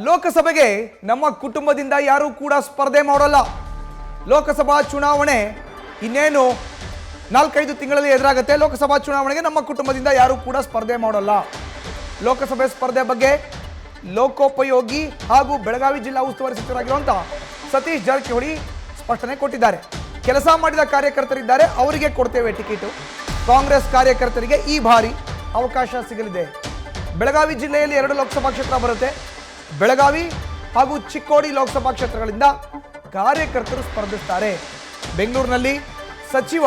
ಲೋಕಸಭೆಗೆ ನಮ್ಮ ಕುಟುಂಬದಿಂದ ಯಾರು ಕೂಡ ಸ್ಪರ್ಧೆ ಮಾಡೋಲ್ಲ. ಲೋಕಸಭಾ ಚುನಾವಣೆ ಇನ್ನೇನು 4-5 ತಿಂಗಳಲ್ಲಿ ಎದುರಾಗುತ್ತೆ. ಲೋಕಸಭಾ ಚುನಾವಣೆಗೆ ನಮ್ಮ ಕುಟುಂಬದಿಂದ ಯಾರು ಕೂಡ ಸ್ಪರ್ಧೆ ಮಾಡೋಲ್ಲ. ಲೋಕಸಭೆ ಸ್ಪರ್ಧೆ ಬಗ್ಗೆ ಲೋಕೋಪಯೋಗಿ ಹಾಗೂ ಬೆಳಗಾವಿ ಜಿಲ್ಲಾ ಉಸ್ತುವಾರಿ ಸಚಿವರಾಗಿರುವಂಥ ಸತೀಶ್ ಜಾರಕಿಹೊಳಿ ಸ್ಪಷ್ಟನೆ ಕೊಟ್ಟಿದ್ದಾರೆ. ಕೆಲಸ ಮಾಡಿದ ಕಾರ್ಯಕರ್ತರಿದ್ದಾರೆ, ಅವರಿಗೆ ಕೊಡ್ತೇವೆ ಟಿಕೆಟು. ಕಾಂಗ್ರೆಸ್ ಕಾರ್ಯಕರ್ತರಿಗೆ ಈ ಬಾರಿ ಅವಕಾಶ ಸಿಗಲಿದೆ. ಬೆಳಗಾವಿ ಜಿಲ್ಲೆಯಲ್ಲಿ 2 ಲೋಕಸಭಾ ಕ್ಷೇತ್ರ ಬರುತ್ತೆ. ಬೆಳಗಾವಿ ಹಾಗೂ ಚಿಕ್ಕೋಡಿ ಲೋಕಸಭಾ ಕ್ಷೇತ್ರಗಳಿಂದ ಕಾರ್ಯಕರ್ತರು ಸ್ಪರ್ಧಿಸುತ್ತಾರೆ. ಬೆಂಗಳೂರಿನಲ್ಲಿ ಸಚಿವ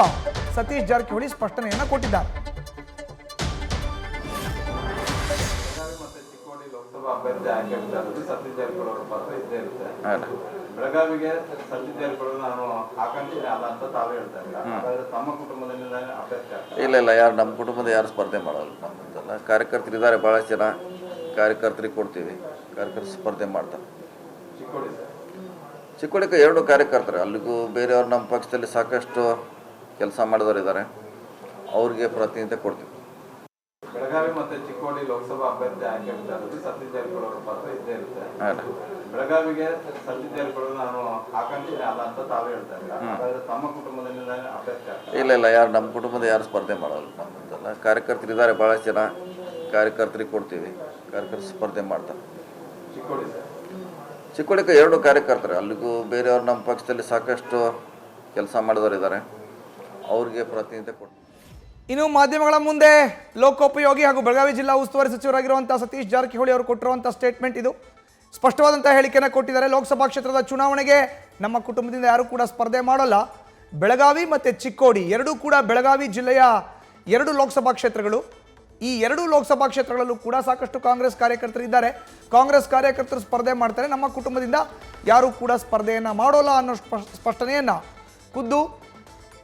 ಸತೀಶ್ ಜಾರಕಿಹೊಳಿ ಸ್ಪಷ್ಟನೆಯನ್ನು ಕೊಟ್ಟಿದ್ದಾರೆ. ಬೆಳಗಾವಿಗೆ ಸತೀಶ್ ಜಾರಕಿಹೊಳಿ ನಾನು ಆಕಾಂಕ್ಷಿ ಅಲ್ಲ ಅಂತ ತಾವೇ ಹೇಳ್ತಾರೆ. ತಮ್ಮ ಕುಟುಂಬದಿಂದ ಅಭ್ಯರ್ಥಿ ಇಲ್ಲ ಯಾರು ನಮ್ಮ ಕುಟುಂಬದ ಯಾರು ಸ್ಪರ್ಧೆ ಮಾಡಲ್ಲ. ನಮ್ಮದೆಲ್ಲ ಕಾರ್ಯಕರ್ತರು ಇದ್ದಾರೆ, ಭಾಳಷ್ಟು ಜನ ಕಾರ್ಯಕರ್ತರಿಗೆ ಕೊಡ್ತೀವಿ. ಕಾರ್ಯಕರ್ತರು ಸ್ಪರ್ಧೆ ಮಾಡ್ತಾರೆ. ಚಿಕ್ಕೋಡಿಗೆ 2 ಕಾರ್ಯಕರ್ತರು, ಅಲ್ಲಿಗೂ ಬೇರೆಯವ್ರು ನಮ್ಮ ಪಕ್ಷದಲ್ಲಿ ಸಾಕಷ್ಟು ಕೆಲಸ ಮಾಡಿದವರು ಇದ್ದಾರೆ, ಅವ್ರಿಗೆ ಪ್ರಾತಿನಿಧ್ಯ ಕೊಡ್ತೀವಿ. ಬೆಳಗಾವಿ ಮತ್ತೆ ಚಿಕ್ಕೋಡಿ ಲೋಕಸಭಾ ಅಭ್ಯರ್ಥಿ ಆಯ್ಕೆ ಸತೀಶ್ ಜಾರಕಿಹೊಳಿ ಅವರ ಪಾತ್ರ ಇದ್ದೇ ಇರುತ್ತೆ. ಬೆಳಗಾವಿಗೆ ಸತೀಶ್ ಜಾರಕಿಹೊಳಿ ನಾನು ಆಕಾಂಕ್ಷಿ ಅಲ್ಲ ಅಂತ ತಾವೇ ಹೇಳ್ತಾರೆ. ತಮ್ಮ ಕುಟುಂಬದಿಂದ ಅಭ್ಯರ್ಥಿ ಇಲ್ಲ ಯಾರು ನಮ್ಮ ಕುಟುಂಬದ ಯಾರು ಸ್ಪರ್ಧೆ ಮಾಡಲ್ಲ. ನಮ್ಮದೆಲ್ಲ ಕಾರ್ಯಕರ್ತರು ಇದ್ದಾರೆ, ಭಾಳಷ್ಟು ಜನ ಕಾರ್ಯಕರ್ತರಿಗೆ ಕೊಡ್ತೀವಿ. ಕಾರ್ಯಕರ್ತರು ಸ್ಪರ್ಧೆ ಮಾಡ್ತಾರೆ. ಚಿಕ್ಕೋಡಿಗೆ 2 ಕಾರ್ಯಕರ್ತರು, ಅಲ್ಲಿಗೂ ಬೇರೆಯವ್ರು ನಮ್ಮ ಪಕ್ಷದಲ್ಲಿ ಸಾಕಷ್ಟು ಕೆಲಸ ಮಾಡಿದವರು ಇದ್ದಾರೆ, ಅವ್ರಿಗೆ ಪ್ರಾತಿನಿಧ್ಯ ಕೊಡ್ತೀವಿ. ಇನ್ನು ಮಾಧ್ಯಮಗಳ ಮುಂದೆ ಲೋಕೋಪಯೋಗಿ ಹಾಗೂ ಬೆಳಗಾವಿ ಜಿಲ್ಲಾ ಉಸ್ತುವಾರಿ ಸಚಿವರಾಗಿರುವಂಥ ಸತೀಶ್ ಜಾರಕಿಹೊಳಿ ಅವರು ಕೊಟ್ಟಿರುವಂಥ ಸ್ಟೇಟ್ಮೆಂಟ್ ಇದು. ಸ್ಪಷ್ಟವಾದಂಥ ಹೇಳಿಕೆಯನ್ನು ಕೊಟ್ಟಿದ್ದಾರೆ. ಲೋಕಸಭಾ ಕ್ಷೇತ್ರದ ಚುನಾವಣೆಗೆ ನಮ್ಮ ಕುಟುಂಬದಿಂದ ಯಾರೂ ಕೂಡ ಸ್ಪರ್ಧೆ ಮಾಡೋಲ್ಲ. ಬೆಳಗಾವಿ ಮತ್ತು ಚಿಕ್ಕೋಡಿ ಎರಡೂ ಕೂಡ ಬೆಳಗಾವಿ ಜಿಲ್ಲೆಯ 2 ಲೋಕಸಭಾ ಕ್ಷೇತ್ರಗಳು. ಈ 2 ಲೋಕಸಭಾ ಕ್ಷೇತ್ರಗಳಲ್ಲೂ ಕೂಡ ಸಾಕಷ್ಟು ಕಾಂಗ್ರೆಸ್ ಕಾರ್ಯಕರ್ತರು ಇದ್ದಾರೆ. ಕಾಂಗ್ರೆಸ್ ಕಾರ್ಯಕರ್ತರು ಸ್ಪರ್ಧೆ ಮಾಡ್ತಾರೆ. ನಮ್ಮ ಕುಟುಂಬದಿಂದ ಯಾರೂ ಕೂಡ ಸ್ಪರ್ಧೆಯನ್ನು ಮಾಡೋಲ್ಲ ಅನ್ನೋ ಸ್ಪಷ್ಟನೆಯನ್ನು ಖುದ್ದು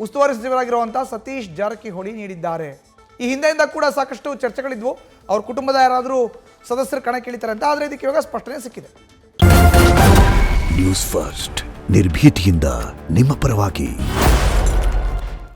ಉಸ್ತುವಾರಿ ಸಚಿವರಾಗಿರುವಂಥ ಸತೀಶ್ ಜಾರಕಿಹೊಳಿ ನೀಡಿದ್ದಾರೆ. ಈ ಹಿಂದೆಯಿಂದ ಕೂಡ ಸಾಕಷ್ಟು ಚರ್ಚೆಗಳಿದ್ವು, ಅವ್ರ ಕುಟುಂಬದ ಯಾರಾದರೂ ಸದಸ್ಯರು ಕಣಕ್ಕಿಳಿತಾರೆ ಅಂತ. ಆದರೆ ಇದಕ್ಕೆ ಇವಾಗ ಸ್ಪಷ್ಟನೆ ಸಿಕ್ಕಿದೆ. ನ್ಯೂಸ್ ಫಸ್ಟ್ ನಿರ್ಭೀತಿಯಿಂದ ನಿಮ್ಮ ಪರವಾಗಿ.